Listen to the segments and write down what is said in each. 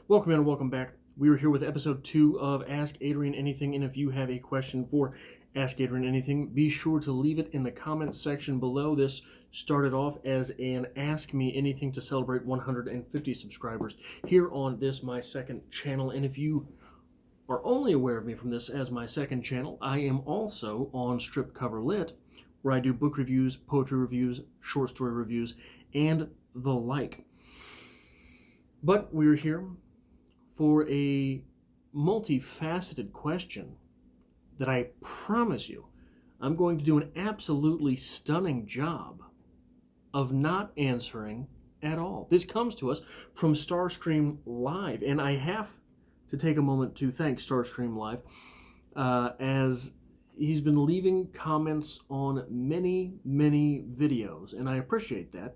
Welcome in and welcome back. We are here with episode 2 of Ask Adrian Anything, and if you have a question for Ask Adrian Anything, be sure to leave it in the comments section below. This started off as an Ask Me Anything to celebrate 150 subscribers here on this, my second channel, and if you are only aware of me from this as my second channel, I am also on Strip Cover Lit, where I do book reviews, poetry reviews, short story reviews, and the like. But we're here for a multifaceted question that I promise you I'm going to do an absolutely stunning job of not answering at all. This comes to us from Starstream Live, and I have to take a moment to thank Starstream Live as he's been leaving comments on many videos, and I appreciate that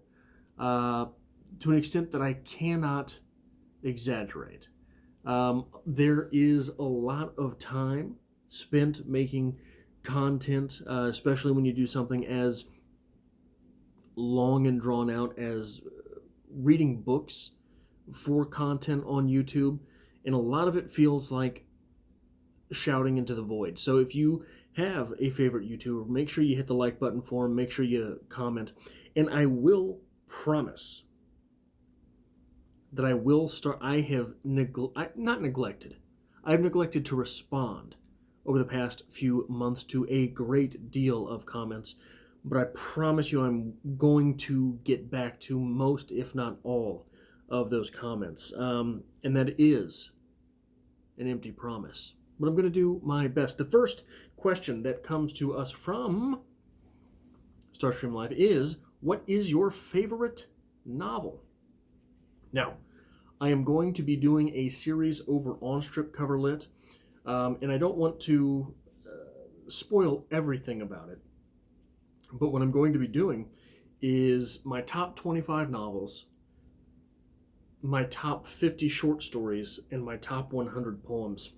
to an extent that I cannot exaggerate. There is a lot of time spent making content, especially when you do something as long and drawn out as reading books for content on YouTube, and a lot of it feels like shouting into the void. So if you have a favorite YouTuber, make sure you hit the like button for him, make sure you comment, and I will promise that I will start. I've neglected to respond over the past few months to a great deal of comments, but I promise you I'm going to get back to most, if not all, of those comments. And that is an empty promise, but I'm going to do my best. The first question that comes to us from Starstream Live is, what is your favorite novel? Now, I am going to be doing a series over on Strip Cover Lit, and I don't want to spoil everything about it, but what I'm going to be doing is my top 25 novels, my top 50 short stories, and my top 100 poems.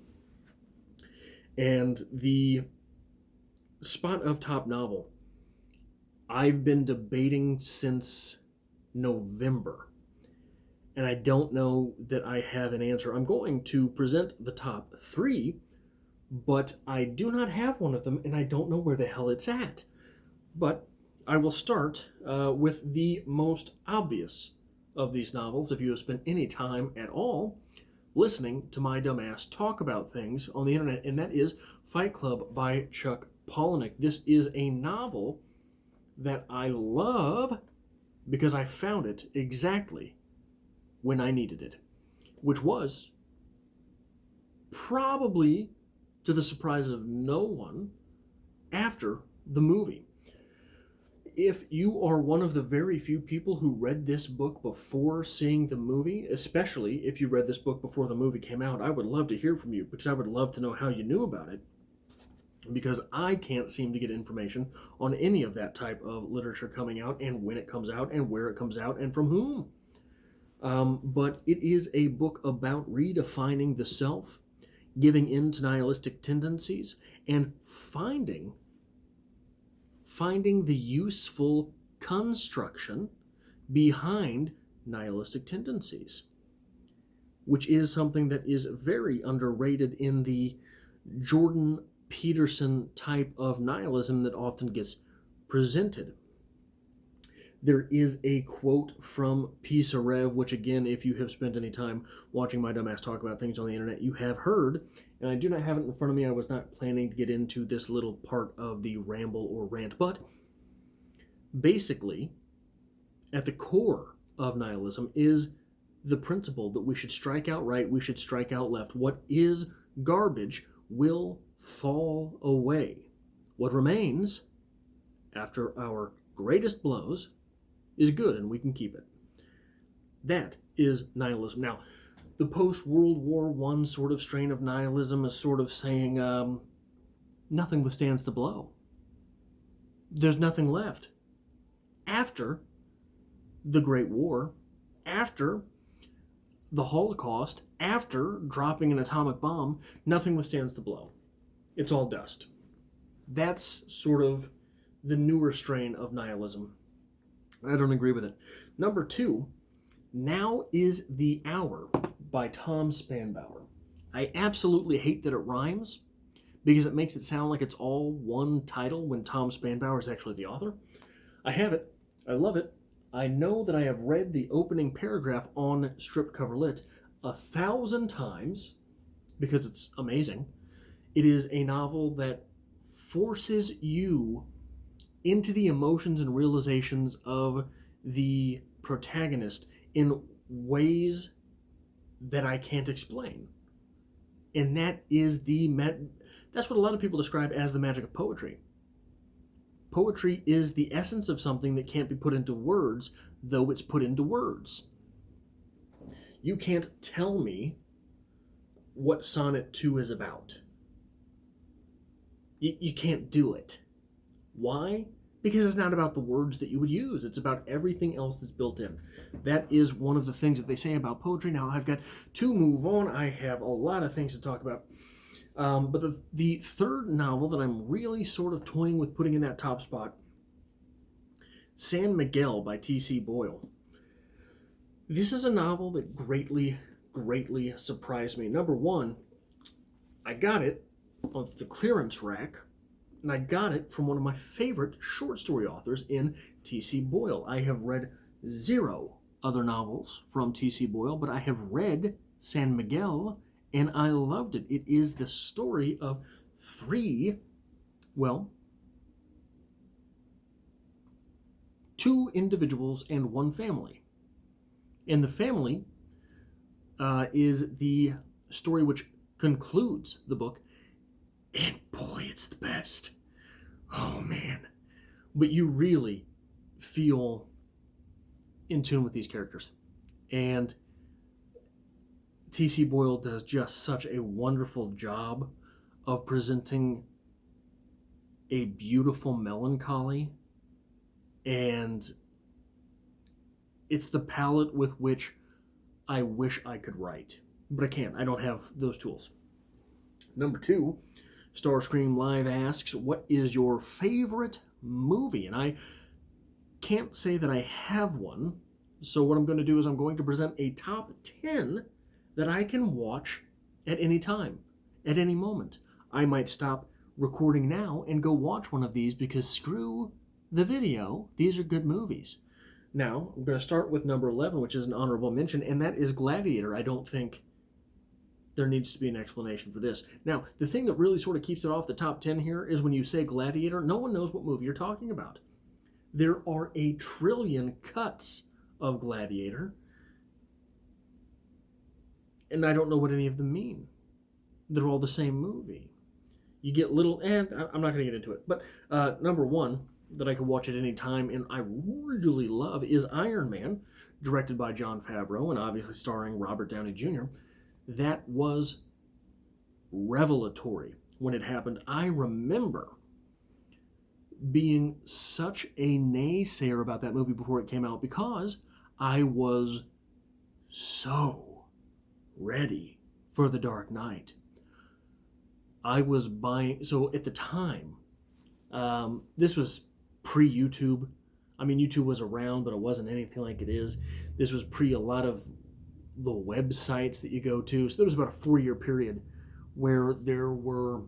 And the spot of top novel, I've been debating since November, and I don't know that I have an answer. I'm going to present the top 3, but I do not have one of them, and I don't know where the hell it's at. But I will start with the most obvious of these novels, if you have spent any time at all listening to my dumbass talk about things on the internet, and that is Fight Club by Chuck Palahniuk. This is a novel that I love because I found it exactly when I needed it, which was probably, to the surprise of no one, after the movie. If you are one of the very few people who read this book before seeing the movie, especially if you read this book before the movie came out, I would love to hear from you, because I would love to know how you knew about it, because I can't seem to get information on any of that type of literature coming out, and when it comes out, and where it comes out, and from whom. But it is a book about redefining the self, giving in to nihilistic tendencies, and finding the useful construction behind nihilistic tendencies, which is something that is very underrated in the Jordan Peterson type of nihilism that often gets presented. There is a quote from Pisarev, which again, if you have spent any time watching my dumbass talk about things on the internet, you have heard, and I do not have it in front of me. I was not planning to get into this little part of the ramble or rant, but basically, at the core of nihilism is the principle that we should strike out right, we should strike out left. What is garbage will fall away. What remains after our greatest blows is good, and we can keep it. That is nihilism. Now, the post-World War I sort of strain of nihilism is sort of saying nothing withstands the blow. There's nothing left. After the Great War, after the Holocaust, after dropping an atomic bomb, nothing withstands the blow. It's all dust. That's sort of the newer strain of nihilism. I don't agree with it. Number 2, Now Is the Hour by Tom Spanbauer. I absolutely hate that it rhymes because it makes it sound like it's all one title when Tom Spanbauer is actually the author. I have it. I love it. I know that I have read the opening paragraph on Strip Cover Lit 1,000 times because it's amazing. It is a novel that forces you into the emotions and realizations of the protagonist in ways that I can't explain. And that is that's what a lot of people describe as the magic of poetry. Poetry is the essence of something that can't be put into words, though it's put into words. You can't tell me what Sonnet 2 is about. You can't do it. Why? Because it's not about the words that you would use. It's about everything else that's built in. That is one of the things that they say about poetry. Now, I've got to move on. I have a lot of things to talk about. But the third novel that I'm really sort of toying with putting in that top spot, San Miguel by T.C. Boyle. This is a novel that greatly, greatly surprised me. Number one, I got it on the clearance rack, and I got it from one of my favorite short story authors in T.C. Boyle. I have read 0 other novels from T.C. Boyle, but I have read San Miguel, and I loved it. It is the story of 2 individuals and 1 family. And the family is the story which concludes the book. And boy, it's the best. Oh, man. But you really feel in tune with these characters. And T.C. Boyle does just such a wonderful job of presenting a beautiful melancholy. And it's the palette with which I wish I could write. But I can't. I don't have those tools. Number 2, Starscream Live asks, what is your favorite movie? And I can't say that I have one. So what I'm going to do is I'm going to present a top 10 that I can watch at any time, at any moment. I might stop recording now and go watch one of these because screw the video. These are good movies. Now, I'm going to start with number 11, which is an honorable mention, and that is Gladiator. I don't think there needs to be an explanation for this. Now, the thing that really sort of keeps it off the top 10 here is when you say Gladiator, no one knows what movie you're talking about. There are a trillion cuts of Gladiator, and I don't know what any of them mean. They're all the same movie. You get little, and I'm not going to get into it, but number 1 that I could watch at any time and I really love is Iron Man, directed by Jon Favreau and obviously starring Robert Downey Jr. That was revelatory when it happened. I remember being such a naysayer about that movie before it came out because I was so ready for The Dark Knight. I was buying, so at the time, this was pre-YouTube. I mean, YouTube was around, but it wasn't anything like it is. This was pre a lot of the websites that you go to. So there was about a 4-year period where there were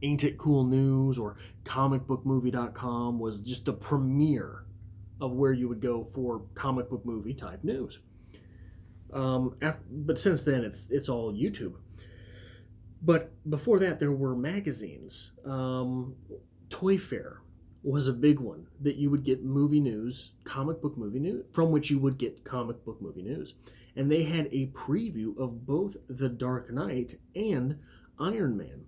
Ain't It Cool News or comicbookmovie.com was just the premiere of where you would go for comic book movie type news. But since then, it's all YouTube. But before that, there were magazines. Toy Fair was a big one that you would get movie news, comic book movie news, from which you would get comic book movie news. And they had a preview of both The Dark Knight and Iron Man.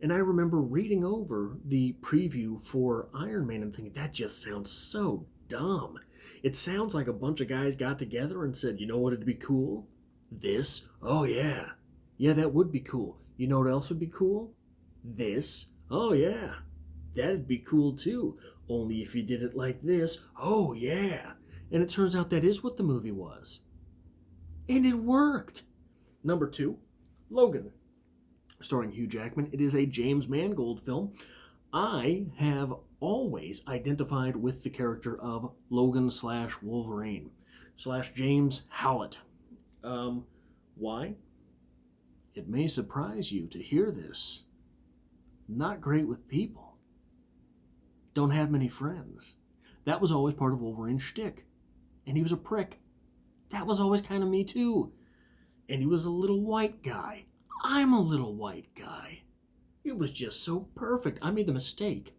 And I remember reading over the preview for Iron Man and thinking, that just sounds so dumb. It sounds like a bunch of guys got together and said, you know what would be cool? This? Oh yeah. Yeah, that would be cool. You know what else would be cool? This. Oh yeah. That'd be cool too. Only if you did it like this. Oh yeah. And it turns out that is what the movie was. And it worked. Number 2, Logan, starring Hugh Jackman. It is a James Mangold film. I have always identified with the character of Logan / Wolverine / James Howlett. Why? It may surprise you to hear this. Not great with people. Don't have many friends. That was always part of Wolverine's shtick. And he was a prick. That was always kind of me too. And he was a little white guy. I'm a little white guy. It was just so perfect. I made the mistake.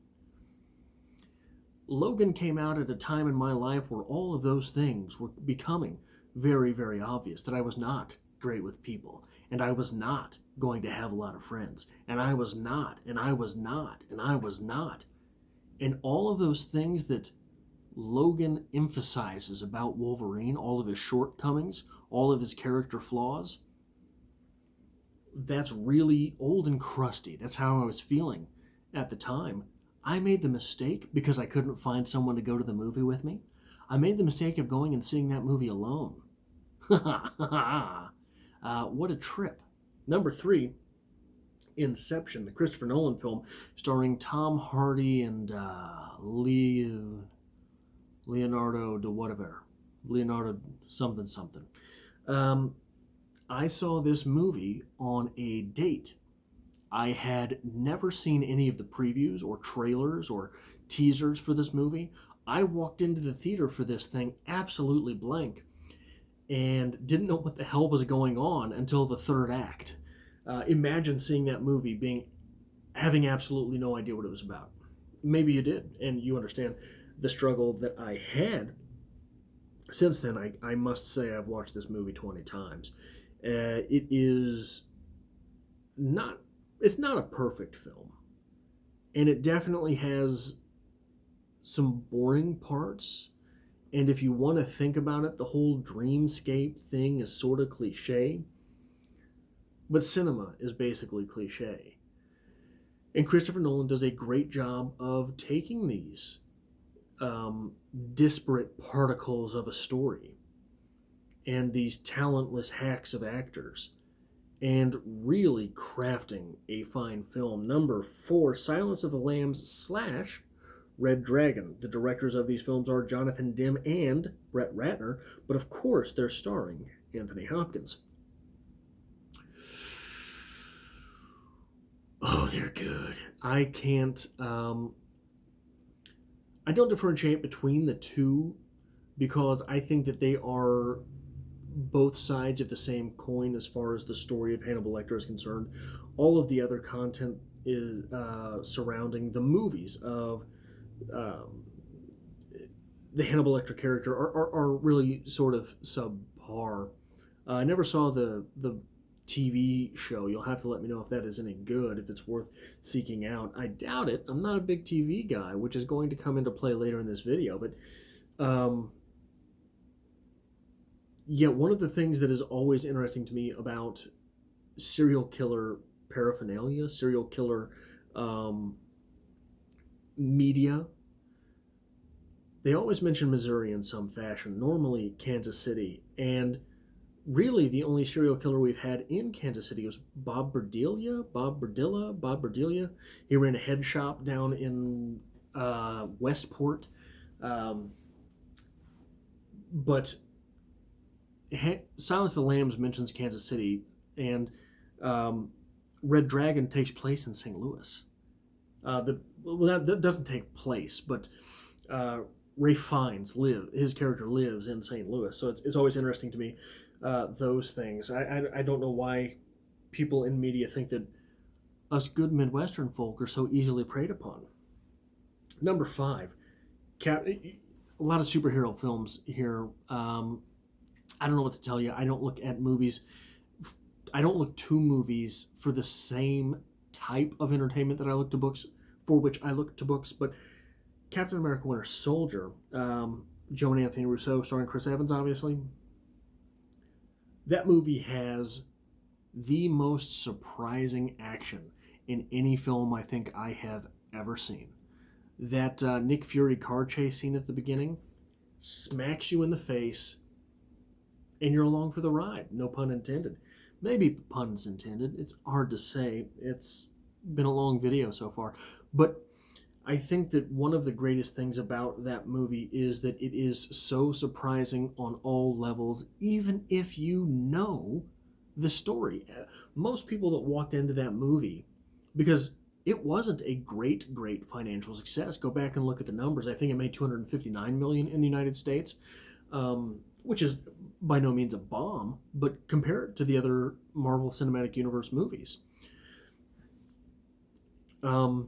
Logan came out at a time in my life where all of those things were becoming very, very obvious. That I was not great with people. And I was not going to have a lot of friends. And I was not. And I was not. And I was not. And all of those things that Logan emphasizes about Wolverine, all of his shortcomings, all of his character flaws, that's really old and crusty. That's how I was feeling at the time. I made the mistake, because I couldn't find someone to go to the movie with me, I made the mistake of going and seeing that movie alone. What a trip. Number 3, Inception, the Christopher Nolan film starring Tom Hardy and Leonardo de whatever. Leonardo something something. I saw this movie on a date. I had never seen any of the previews or trailers or teasers for this movie. I walked into the theater for this thing absolutely blank and didn't know what the hell was going on until the third act. Imagine seeing that movie having absolutely no idea what it was about. Maybe you did, and you understand the struggle that I had. Since then, I must say I've watched this movie 20 times. It is not, it's not a perfect film. And it definitely has some boring parts. And if you want to think about it, the whole dreamscape thing is sort of cliche. But cinema is basically cliche. And Christopher Nolan does a great job of taking these disparate particles of a story and these talentless hacks of actors and really crafting a fine film. Number 4, Silence of the Lambs / Red Dragon. The directors of these films are Jonathan Demme and Brett Ratner, but of course they're starring Anthony Hopkins. Oh, they're good. I don't differentiate between the two because I think that they are both sides of the same coin as far as the story of Hannibal Lecter is concerned. All of the other content is surrounding the movies of the Hannibal Lecter character are really sort of subpar. I never saw the TV show. You'll have to let me know if that is any good, if it's worth seeking out. I doubt it. I'm not a big TV guy, which is going to come into play later in this video. But yeah, one of the things that is always interesting to me about serial killer paraphernalia, serial killer media, they always mention Missouri in some fashion, normally Kansas City. And really, the only serial killer we've had in Kansas City was Bob Berdelia. He ran a head shop down in Westport. But Silence of the Lambs mentions Kansas City, and Red Dragon takes place in St. Louis. That doesn't take place, but Ralph Fiennes his character lives in St. Louis, so it's always interesting to me, those things. I don't know why people in media think that us good Midwestern folk are so easily preyed upon. Number 5, a lot of superhero films here. I don't know what to tell you. I don't look at movies. I don't look to movies for the same type of entertainment that I look to books, for which I look to books. But Captain America Winter Soldier, Joe and Anthony Russo, starring Chris Evans, obviously. That movie has the most surprising action in any film I think I have ever seen. That Nick Fury car chase scene at the beginning smacks you in the face, and you're along for the ride. No pun intended. Maybe puns intended. It's hard to say. It's been a long video so far. But I think that one of the greatest things about that movie is that it is so surprising on all levels, even if you know the story. Most people that walked into that movie, because it wasn't a great financial success. Go back and look at the numbers. I think it made $259 million in the United States, which is by no means a bomb, but compare it to the other Marvel Cinematic Universe movies. The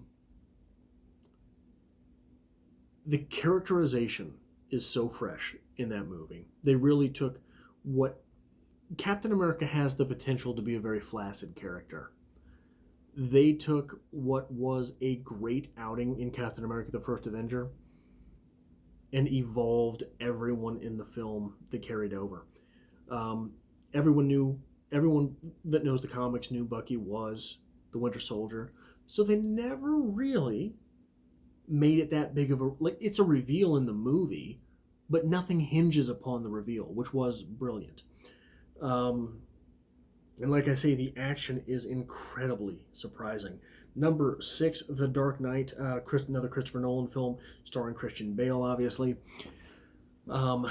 characterization is so fresh in that movie. They really took what Captain America has the potential to be a very flaccid character. They took what was a great outing in Captain America the First Avenger and evolved everyone in the film that carried over. Everyone that knows the comics knew Bucky was the Winter Soldier, so they never really made it that big of a, like, it's a reveal in the movie, but nothing hinges upon the reveal, which was brilliant. And like I say, the action is incredibly surprising. Number 6, The Dark Knight, another Christopher Nolan film starring Christian Bale, obviously. I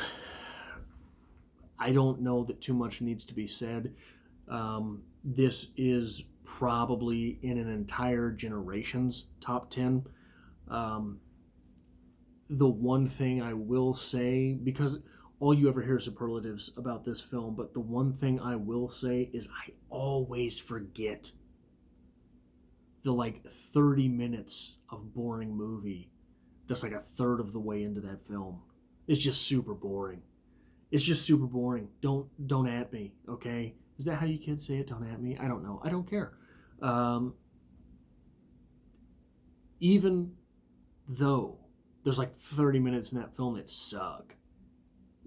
don't know that too much needs to be said. This is probably in an entire generation's top 10. The one thing I will say, because all you ever hear is superlatives about this film, but the one thing I will say is I always forget the 30 minutes of boring movie that's a third of the way into that film. It's just super boring. It's just super boring. Don't at me, okay? Is that how you kids say it? Don't at me? I don't know. I don't care. Even though there's 30 minutes in that film that suck,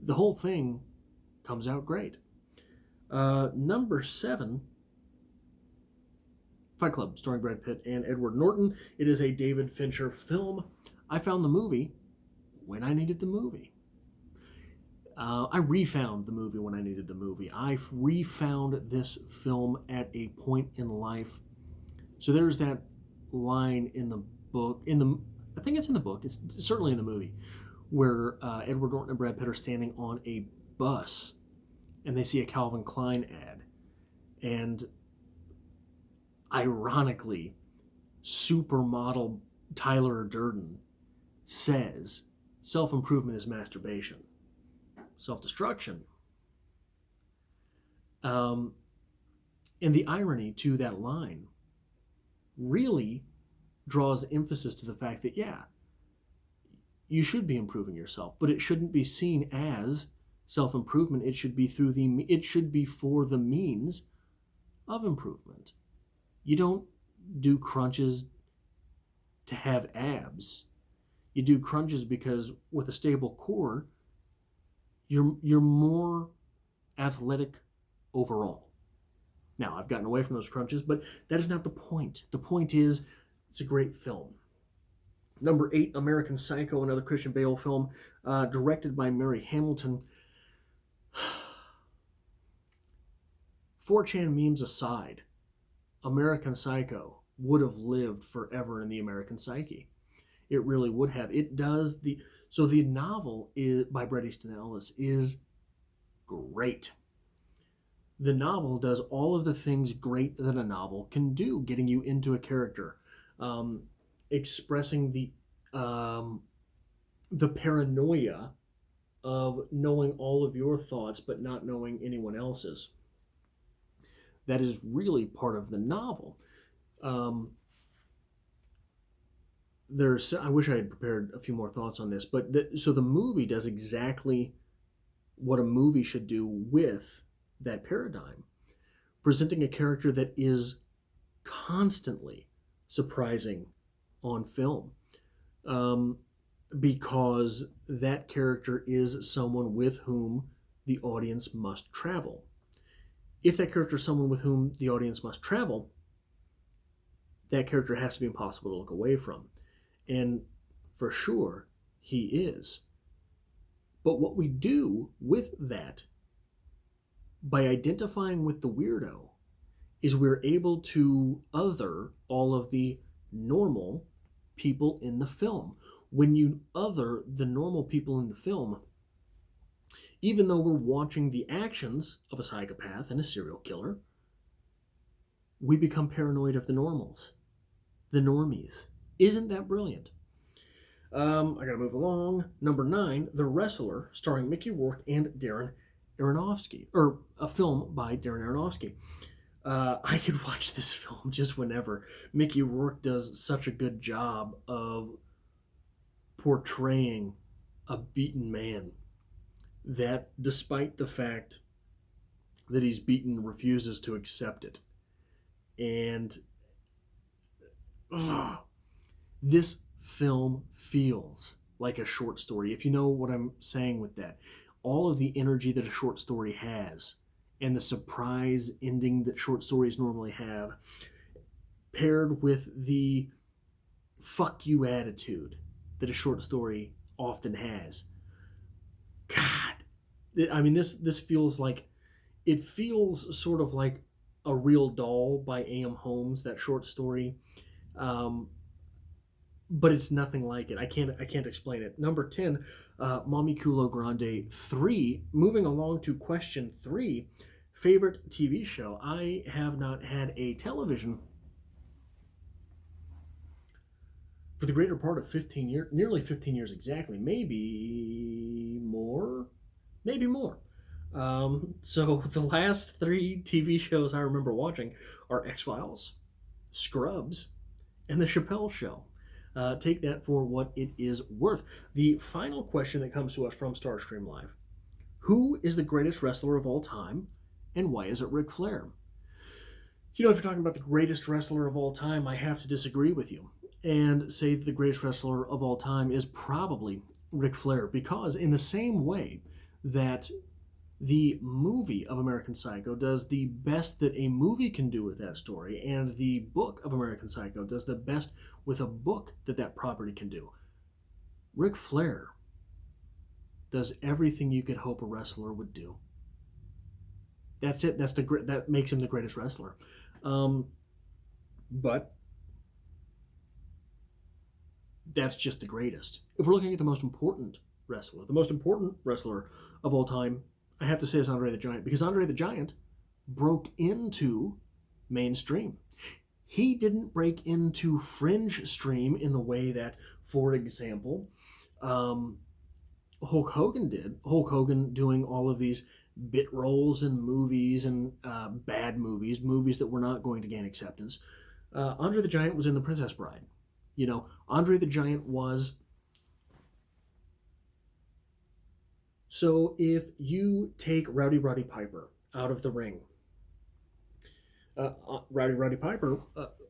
the whole thing comes out great. Number 7, Fight Club, starring Brad Pitt and Edward Norton. It is a David Fincher film. I found the movie when I needed the movie. I refound the movie when I needed the movie. I refound this film at a point in life. So there's that line in the book, I think it's in the book, it's certainly in the movie, where Edward Norton and Brad Pitt are standing on a bus and they see a Calvin Klein ad. And ironically, supermodel Tyler Durden says, self-improvement is masturbation. Self-destruction. And the irony to that line really draws emphasis to the fact that, yeah, you should be improving yourself, but it shouldn't be seen as self-improvement. It should be for the means of improvement. You don't do crunches to have abs. You do crunches because with a stable core, you're more athletic overall. Now, I've gotten away from those crunches, but that is not the point. The point is, it's a great film. Number 8, American Psycho, another Christian Bale film, directed by Mary Hamilton. 4chan memes aside, American Psycho would have lived forever in the American psyche. It really would have. It does so the novel by Bret Easton Ellis is great. The novel does all of the things great that a novel can do, getting you into a character, expressing the paranoia of knowing all of your thoughts but not knowing anyone else's. That is really part of the novel. I wish I had prepared a few more thoughts on this, but so the movie does exactly what a movie should do with that paradigm, presenting a character that is constantly surprising on film, because that character is someone with whom the audience must travel. If that character is someone with whom the audience must travel, that character has to be impossible to look away from. And for sure, he is. But what we do with that, by identifying with the weirdo, is we're able to other all of the normal people in the film. When you other the normal people in the film, Even though we're watching the actions of a psychopath and a serial killer, we become paranoid of the normals, the normies. Isn't that brilliant? I gotta move along. Number 9, The Wrestler, starring Mickey Rourke and Darren Aronofsky, or a film by Darren Aronofsky. I could watch this film just whenever. Mickey Rourke does such a good job of portraying a beaten man that, despite the fact that he's beaten, refuses to accept it. And this film feels like a short story. If you know what I'm saying with that, all of the energy that a short story has and the surprise ending that short stories normally have, paired with the fuck you attitude that a short story often has. God, I mean, this feels like, it feels sort of like A Real Doll by A.M. Holmes, that short story. But it's nothing like it. I can't explain it. Number 10, Mommy Culo Grande 3. Moving along to question 3, favorite TV show. I have not had a television for the greater part of 15 years, nearly 15 years exactly, maybe more. So the last 3 TV shows I remember watching are X-Files, Scrubs, and The Chappelle Show. Take that for what it is worth. The final question that comes to us from Starstream Live. Who is the greatest wrestler of all time, and why is it Ric Flair? You know, if you're talking about the greatest wrestler of all time, I have to disagree with you and say that the greatest wrestler of all time is probably Ric Flair, because in the same way that the movie of American Psycho does the best that a movie can do with that story, and the book of American Psycho does the best with a book that property can do, Ric Flair does everything you could hope a wrestler would do. That's it. That makes him the greatest wrestler. But that's just the greatest. If we're looking at the most important wrestler of all time, I have to say it's Andre the Giant, because Andre the Giant broke into mainstream. He didn't break into fringe stream in the way that, for example, Hulk Hogan did. Hulk Hogan doing all of these bit roles in movies and bad movies that were not going to gain acceptance. Andre the Giant was in The Princess Bride. You know, Andre the Giant was... So if you take Rowdy Roddy Piper out of the ring, Rowdy Roddy Piper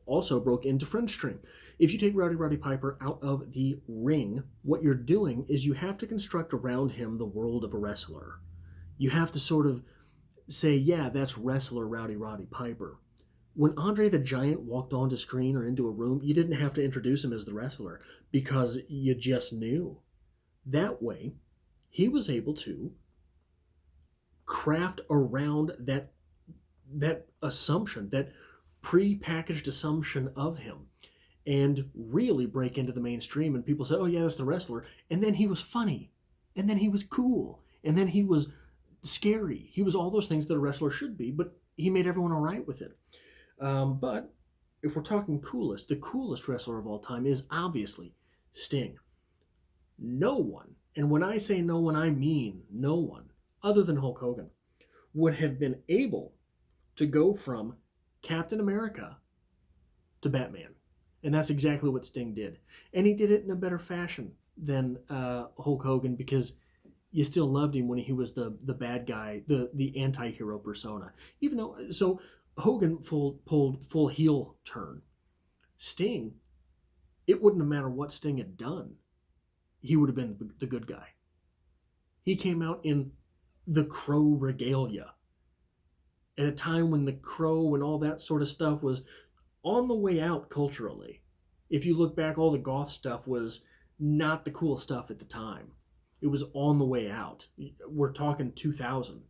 also broke into fringe stream. If you take Rowdy Roddy Piper out of the ring, what you're doing is you have to construct around him the world of a wrestler. You have to sort of say, yeah, that's wrestler Rowdy Roddy Piper. When Andre the Giant walked onto screen or into a room, you didn't have to introduce him as the wrestler, because you just knew. That way, he was able to craft around that assumption, that pre-packaged assumption of him, and really break into the mainstream. And people said, oh yeah, that's the wrestler. And then he was funny. And then he was cool. And then he was scary. He was all those things that a wrestler should be, but he made everyone all right with it. But if we're talking coolest, the coolest wrestler of all time is obviously Sting. No one, and when I say no one, I mean no one, other than Hulk Hogan, would have been able to go from Captain America to Batman. And that's exactly what Sting did. And he did it in a better fashion than Hulk Hogan, because you still loved him when he was the bad guy, the anti-hero persona. Even though, so Hogan pulled full heel turn. Sting, it wouldn't have mattered what Sting had done. He would have been the good guy. He came out in the Crow regalia at a time when the Crow and all that sort of stuff was on the way out culturally. If you look back, all the goth stuff was not the cool stuff at the time. It was on the way out. We're talking 2000,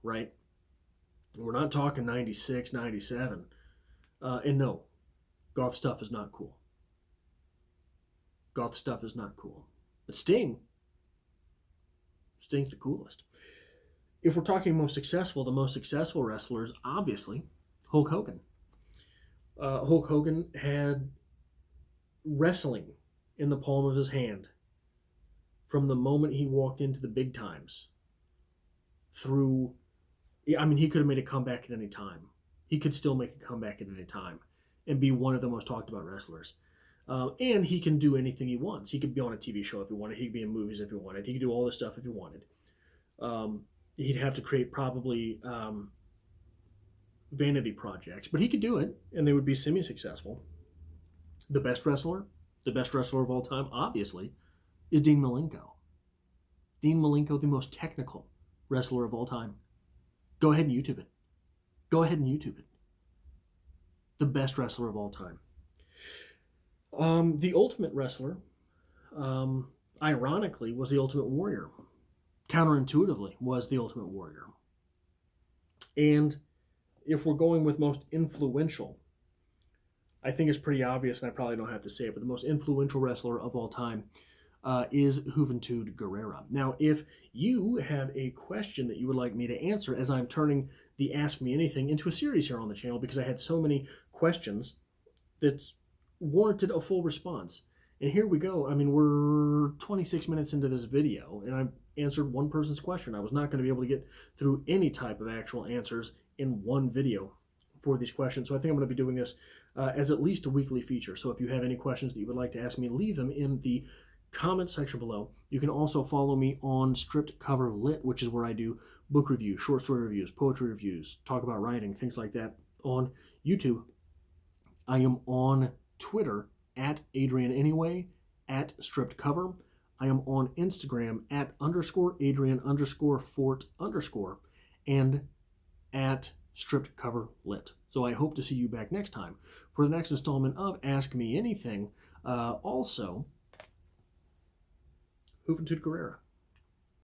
right? We're not talking 96, 97. And no, goth stuff is not cool. Goth stuff is not cool. But Sting Sting's the coolest. If we're talking most successful, the most successful wrestlers, obviously, Hulk Hogan. Hulk Hogan had wrestling in the palm of his hand from the moment he walked into the big times through, I mean, he could have made a comeback at any time. He could still make a comeback at any time and be one of the most talked about wrestlers. And he can do anything he wants. He could be on a TV show if he wanted. He could be in movies if he wanted. He could do all this stuff if he wanted. He'd have to create probably vanity projects, but he could do it, and they would be semi-successful. The best wrestler of all time, obviously, is Dean Malenko. Dean Malenko, the most technical wrestler of all time. Go ahead and YouTube it. The best wrestler of all time. The Ultimate Wrestler, ironically, was the Ultimate Warrior. Counterintuitively, was the Ultimate Warrior. And if we're going with most influential, I think it's pretty obvious, and I probably don't have to say it, but the most influential wrestler of all time is Juventud Guerrera. Now, if you have a question that you would like me to answer, as I'm turning the Ask Me Anything into a series here on the channel, because I had so many questions that warranted a full response. And here we go. I mean, we're 26 minutes into this video, and I've answered one person's question. I was not going to be able to get through any type of actual answers in one video for these questions. So I think I'm going to be doing this as at least a weekly feature. So if you have any questions that you would like to ask me, leave them in the comment section below. You can also follow me on Stripped Cover Lit, which is where I do book reviews, short story reviews, poetry reviews, talk about writing, things like that on YouTube. I am on Twitter at Adrian Anyway, at Stripped Cover. I am on Instagram at _Adrian_Fort_, and at Stripped Cover Lit. So I hope to see you back next time for the next installment of Ask Me Anything. Also, Juventud Guerrera.